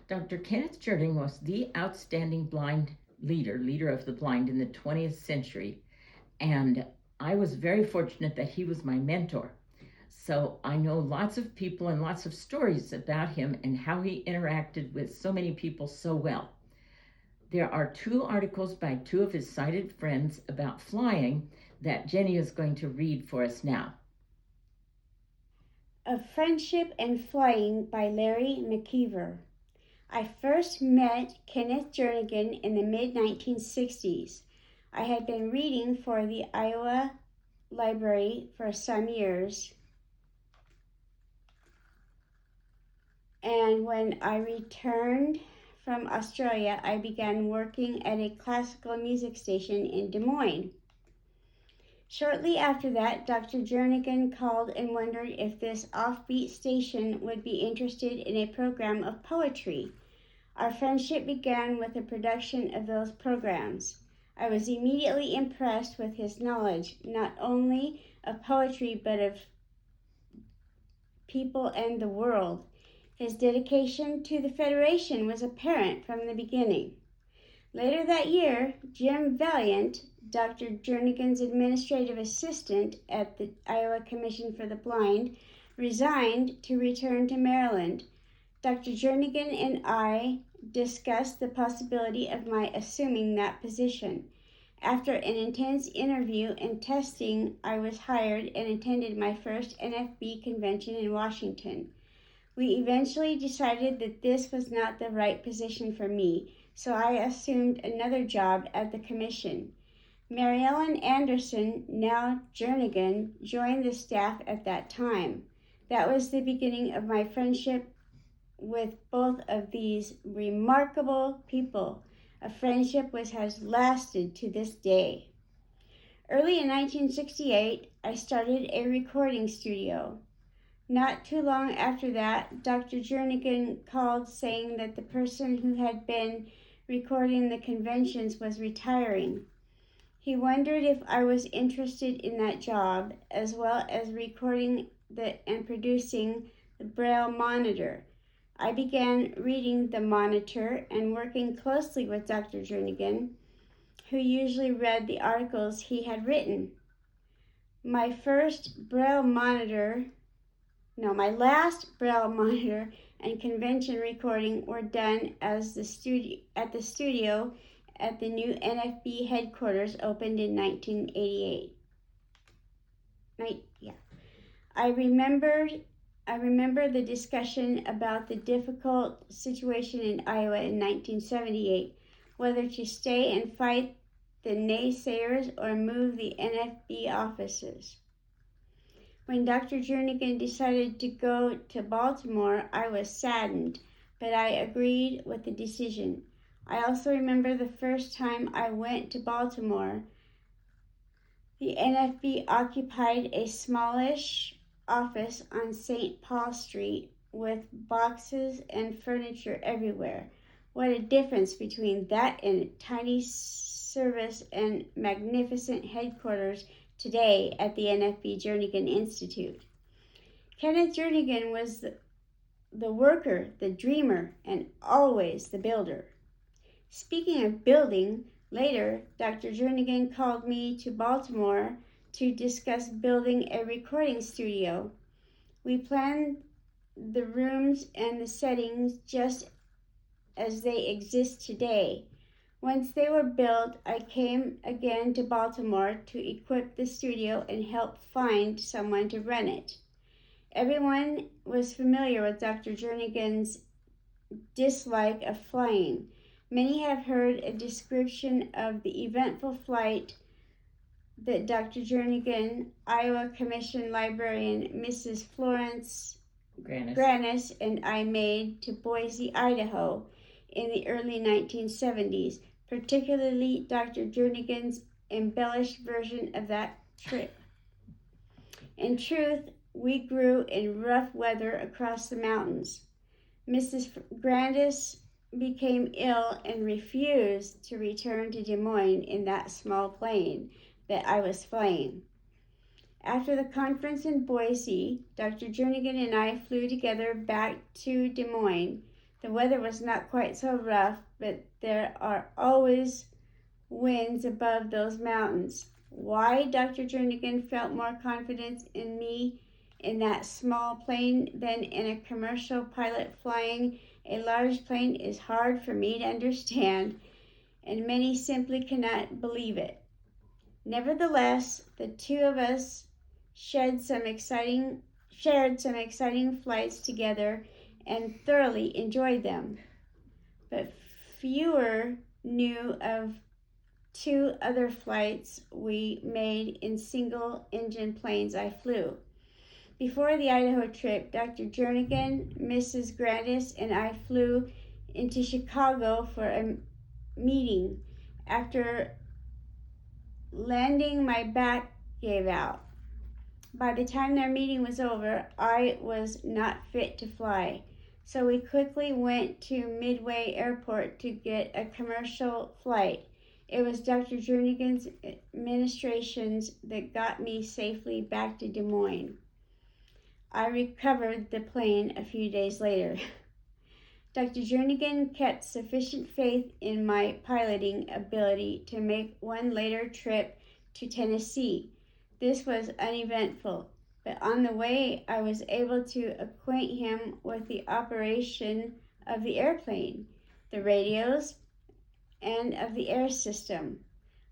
Dr. Kenneth Jernigan was the outstanding blind leader of the blind in the 20th century, and I was very fortunate that he was my mentor. So I know lots of people and lots of stories about him and how he interacted with so many people so well. There are two articles by two of his sighted friends about flying that Jenny is going to read for us now. Of Friendship and Flying by Larry McKeever. I first met Kenneth Jernigan in the mid-1960s. I had been reading for the Iowa Library for some years, and when I returned from Australia, I began working at a classical music station in Des Moines. Shortly after that, Dr. Jernigan called and wondered if this offbeat station would be interested in a program of poetry. Our friendship began with the production of those programs. I was immediately impressed with his knowledge, not only of poetry, but of people and the world. His dedication to the Federation was apparent from the beginning. Later that year, Jim Valiant, Dr. Jernigan's administrative assistant at the Iowa Commission for the Blind, resigned to return to Maryland. Dr. Jernigan and I discussed the possibility of my assuming that position. After an intense interview and testing, I was hired and attended my first NFB convention in Washington. We eventually decided that this was not the right position for me, so I assumed another job at the commission. Mary Ellen Anderson, now Jernigan, joined the staff at that time. That was the beginning of my friendship with both of these remarkable people, a friendship which has lasted to this day. Early in 1968, I started a recording studio. Not too long after that, Dr. Jernigan called saying that the person who had been recording the conventions was retiring. He wondered if I was interested in that job, as well as recording and producing the Braille Monitor. I began reading the Monitor and working closely with Dr. Jernigan, who usually read the articles he had written. My last Braille Monitor and convention recording were done at the studio at the new NFB headquarters opened in 1988. I remember the discussion about the difficult situation in Iowa in 1978, whether to stay and fight the naysayers or move the NFB offices. When Dr. Jernigan decided to go to Baltimore, I was saddened, but I agreed with the decision. I also remember the first time I went to Baltimore. The NFB occupied a smallish office on St. Paul Street with boxes and furniture everywhere. What a difference between that and a tiny service and magnificent headquarters today at the NFB Jernigan Institute. Kenneth Jernigan was the worker, the dreamer, and always the builder. Speaking of building, later Dr. Jernigan called me to Baltimore to discuss building a recording studio. We planned the rooms and the settings just as they exist today. Once they were built, I came again to Baltimore to equip the studio and help find someone to run it. Everyone was familiar with Dr. Jernigan's dislike of flying. Many have heard a description of the eventful flight that Dr. Jernigan, Iowa Commission librarian Mrs. Florence Granis, and I made to Boise, Idaho in the early 1970s, particularly Dr. Jernigan's embellished version of that trip. In truth, we grew in rough weather across the mountains. Mrs. Grandis became ill and refused to return to Des Moines in that small plane that I was flying. After the conference in Boise, Dr. Jernigan and I flew together back to Des Moines. The weather was not quite so rough, but there are always winds above those mountains. Why Dr. Jernigan felt more confidence in me in that small plane than in a commercial pilot flying a large plane is hard for me to understand, and many simply cannot believe it. Nevertheless, the two of us shared some exciting flights together and thoroughly enjoyed them. But fewer knew of two other flights we made in single-engine planes I flew. Before the Idaho trip, Dr. Jernigan, Mrs. Grandis, and I flew into Chicago for a meeting. After landing, my back gave out. By the time their meeting was over, I was not fit to fly. So we quickly went to Midway Airport to get a commercial flight. It was Dr. Jernigan's administrations that got me safely back to Des Moines. I recovered the plane a few days later. Dr. Jernigan kept sufficient faith in my piloting ability to make one later trip to Tennessee. This was uneventful, but on the way I was able to acquaint him with the operation of the airplane, the radios, and of the air system.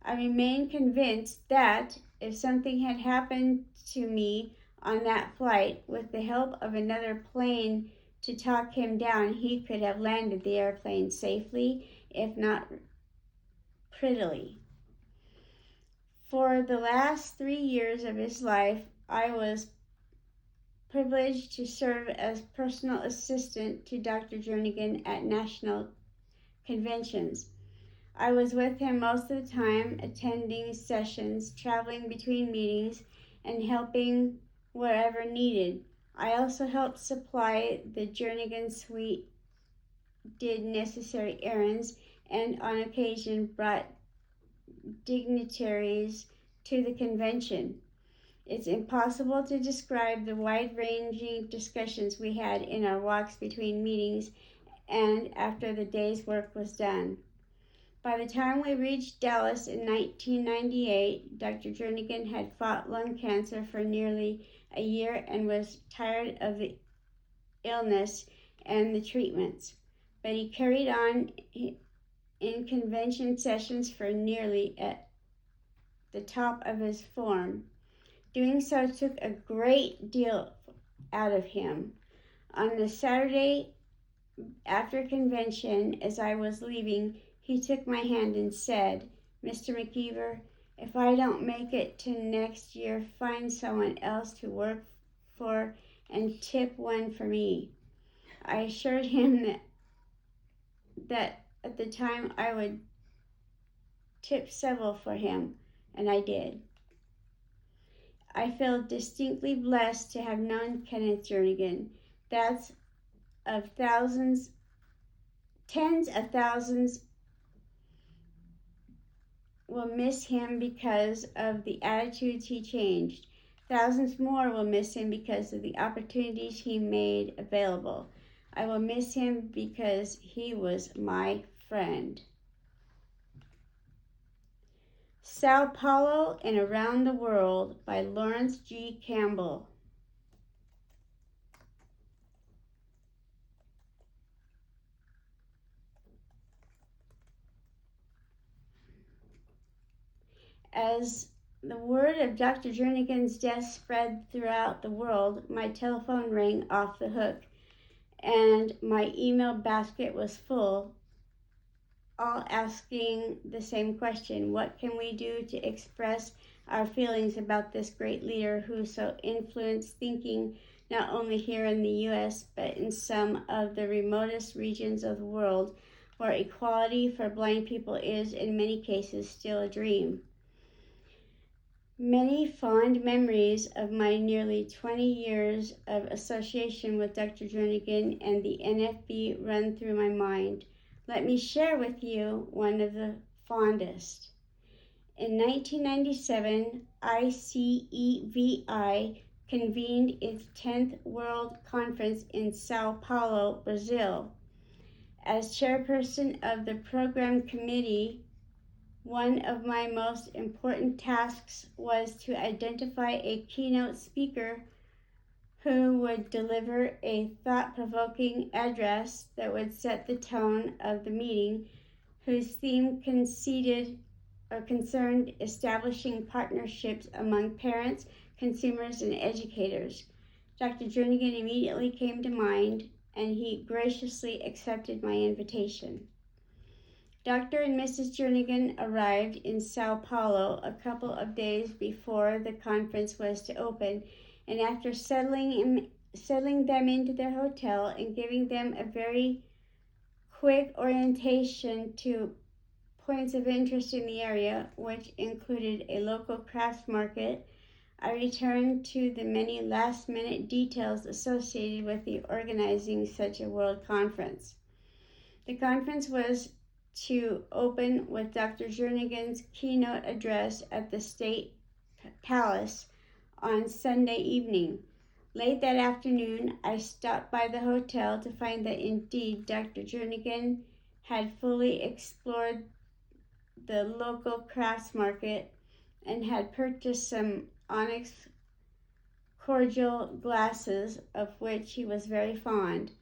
I remain convinced that if something had happened to me on that flight, with the help of another plane to talk him down, he could have landed the airplane safely, if not prettily. For the last 3 years of his life, I was privileged to serve as personal assistant to Dr. Jernigan at national conventions. I was with him most of the time, attending sessions, traveling between meetings, and helping wherever needed. I also helped supply the Jernigan suite, did necessary errands, and on occasion brought dignitaries to the convention. It's impossible to describe the wide-ranging discussions we had in our walks between meetings and after the day's work was done. By the time we reached Dallas in 1998, Dr. Jernigan had fought lung cancer for nearly a year and was tired of the illness and the treatments. But he carried on in convention sessions for nearly at the top of his form. Doing so took a great deal out of him. On the Saturday after convention, as I was leaving, he took my hand and said, "Mr. McKeever, if I don't make it to next year, find someone else to work for and tip one for me." I assured him that at the time I would tip several for him, and I did. I feel distinctly blessed to have known Kenneth Jernigan. That's of thousands, tens of thousands will miss him because of the attitudes he changed. Thousands more will miss him because of the opportunities he made available. I will miss him because he was my friend. Sao Paulo and Around the World by Lawrence G. Campbell. As the word of Dr. Jernigan's death spread throughout the world, my telephone rang off the hook, and my email basket was full, all asking the same question: what can we do to express our feelings about this great leader who so influenced thinking not only here in the U.S., but in some of the remotest regions of the world where equality for blind people is, in many cases, still a dream. Many fond memories of my nearly 20 years of association with Dr. Jernigan and the NFB run through my mind. Let me share with you one of the fondest. In 1997, ICEVI convened its 10th World Conference in Sao Paulo, Brazil. As chairperson of the program committee, one of my most important tasks was to identify a keynote speaker who would deliver a thought-provoking address that would set the tone of the meeting, whose theme concerned establishing partnerships among parents, consumers, and educators. Dr. Jernigan immediately came to mind, and he graciously accepted my invitation. Dr. and Mrs. Jernigan arrived in Sao Paulo a couple of days before the conference was to open, and after settling them into their hotel and giving them a very quick orientation to points of interest in the area, which included a local crafts market, I returned to the many last-minute details associated with the organizing such a world conference. The conference was to open with Dr. Jernigan's keynote address at the State Palace on Sunday evening. Late that afternoon, I stopped by the hotel to find that indeed Dr. Jernigan had fully explored the local crafts market and had purchased some onyx cordial glasses of which he was very fond.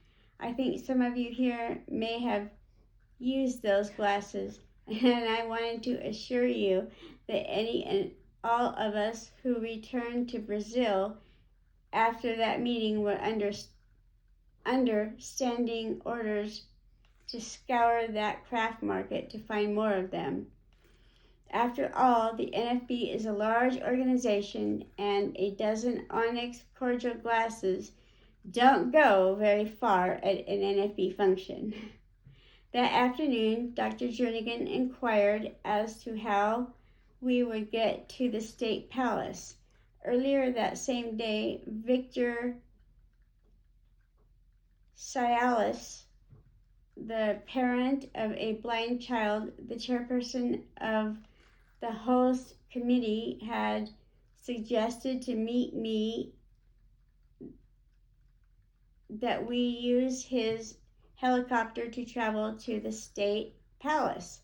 I think some of you here may have used those glasses, and I wanted to assure you that any and all of us who returned to Brazil after that meeting were under standing orders to scour that craft market to find more of them. After all, the NFB is a large organization, and a dozen onyx cordial glasses don't go very far at an NFB function. That afternoon, Dr. Jernigan inquired as to how we would get to the State Palace. Earlier that same day, Victor Sialis, the parent of a blind child, the chairperson of the host committee, had suggested to meet me that we use his helicopter to travel to the State Palace.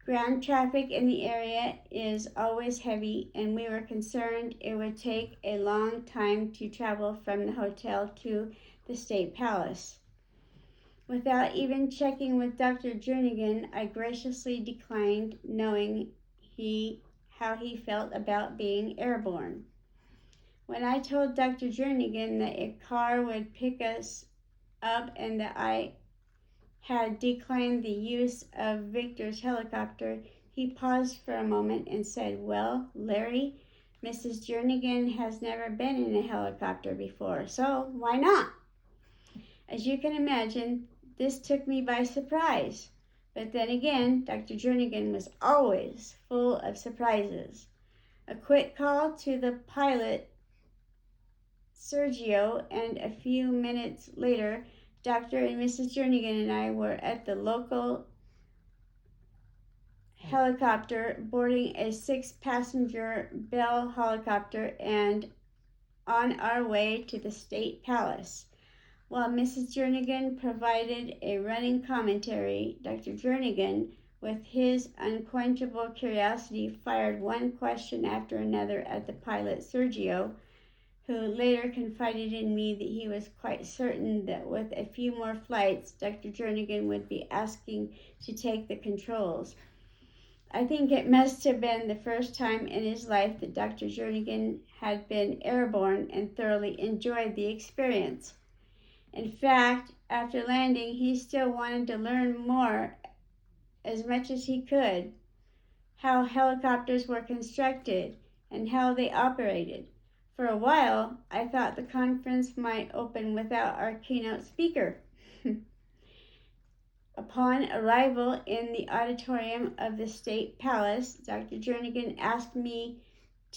Ground traffic in the area is always heavy, and we were concerned it would take a long time to travel from the hotel to the State Palace. Without even checking with Dr. Jernigan, I graciously declined, knowing how he felt about being airborne. When I told Dr. Jernigan that a car would pick us up and that I had declined the use of Victor's helicopter, he paused for a moment and said, "Well, Larry, Mrs. Jernigan has never been in a helicopter before, so why not?" As you can imagine, this took me by surprise. But then again, Dr. Jernigan was always full of surprises. A quick call to the pilot, Sergio, and a few minutes later, Dr. and Mrs. Jernigan and I were at the local helicopter, boarding a 6-passenger Bell helicopter and on our way to the State Palace. While Mrs. Jernigan provided a running commentary, Dr. Jernigan, with his unquenchable curiosity, fired one question after another at the pilot, Sergio, who later confided in me that he was quite certain that with a few more flights, Dr. Jernigan would be asking to take the controls. I think it must have been the first time in his life that Dr. Jernigan had been airborne and thoroughly enjoyed the experience. In fact, after landing, he still wanted to learn more, as much as he could, how helicopters were constructed and how they operated. For a while, I thought the conference might open without our keynote speaker. Upon arrival in the auditorium of the State Palace, Dr. Jernigan asked me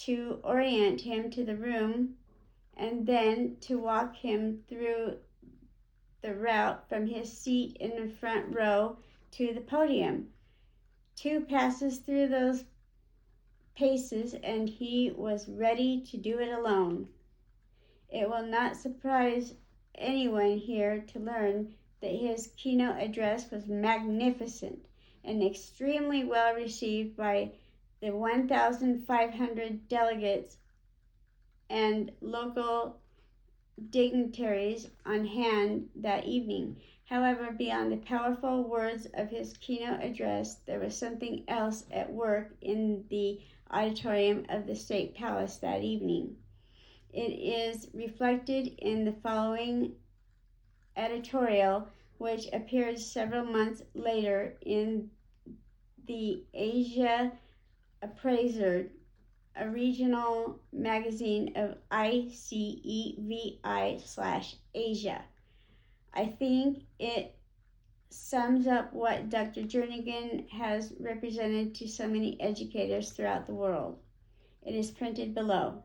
to orient him to the room and then to walk him through the route from his seat in the front row to the podium. 2 passes through those paces, and he was ready to do it alone. It will not surprise anyone here to learn that his keynote address was magnificent and extremely well received by the 1,500 delegates and local dignitaries on hand that evening. However, beyond the powerful words of his keynote address, there was something else at work in the auditorium of the State Palace that evening. It is reflected in the following editorial, which appeared several months later in the Asia Appraiser, a regional magazine of ICEVI/Asia. I think it sums up what Dr. Jernigan has represented to so many educators throughout the world. It is printed below.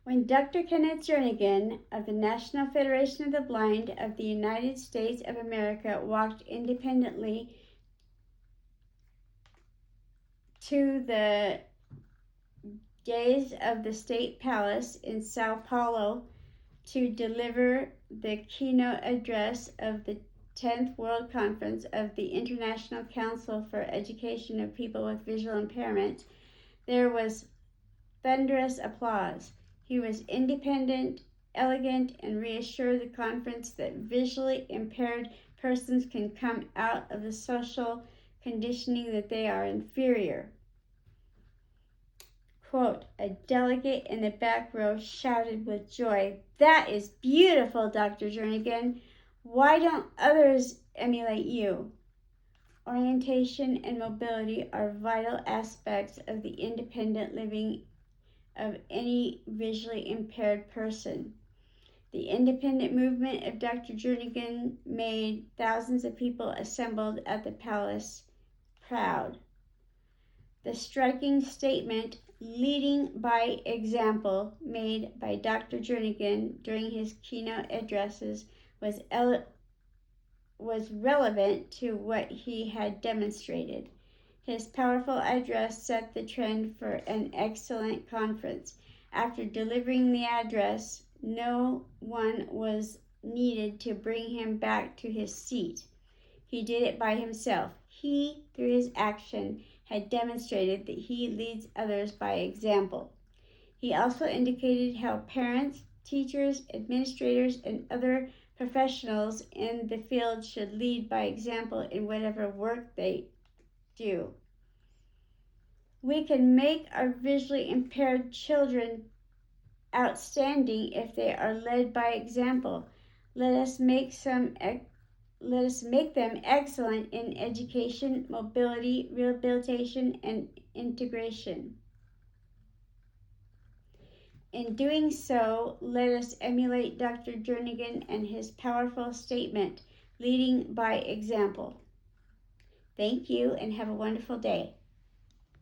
When Dr. Kenneth Jernigan of the National Federation of the Blind of the United States of America walked independently to the dais of the State Palace in Sao Paulo to deliver the keynote address of the 10th World Conference of the International Council for Education of People with Visual Impairment, there was thunderous applause. He was independent, elegant, and reassured the conference that visually impaired persons can come out of the social conditioning that they are inferior. Quote, a delegate in the back row shouted with joy, "That is beautiful, Dr. Jernigan. Why don't others emulate you?" Orientation and mobility are vital aspects of the independent living of any visually impaired person. The independent movement of Dr. Jernigan made thousands of people assembled at the palace proud. The striking statement, leading by example, made by Dr. Jernigan during his keynote addresses was relevant to what he had demonstrated. His powerful address set the trend for an excellent conference. After delivering the address, no one was needed to bring him back to his seat. He did it by himself. He, through his action, had demonstrated that he leads others by example. He also indicated how parents, teachers, administrators, and other professionals in the field should lead by example in whatever work they do. We can make our visually impaired children outstanding if they are led by example. Let us make them excellent in education, mobility, rehabilitation, and integration. In doing so, let us emulate Dr. Jernigan and his powerful statement, leading by example. Thank you and have a wonderful day.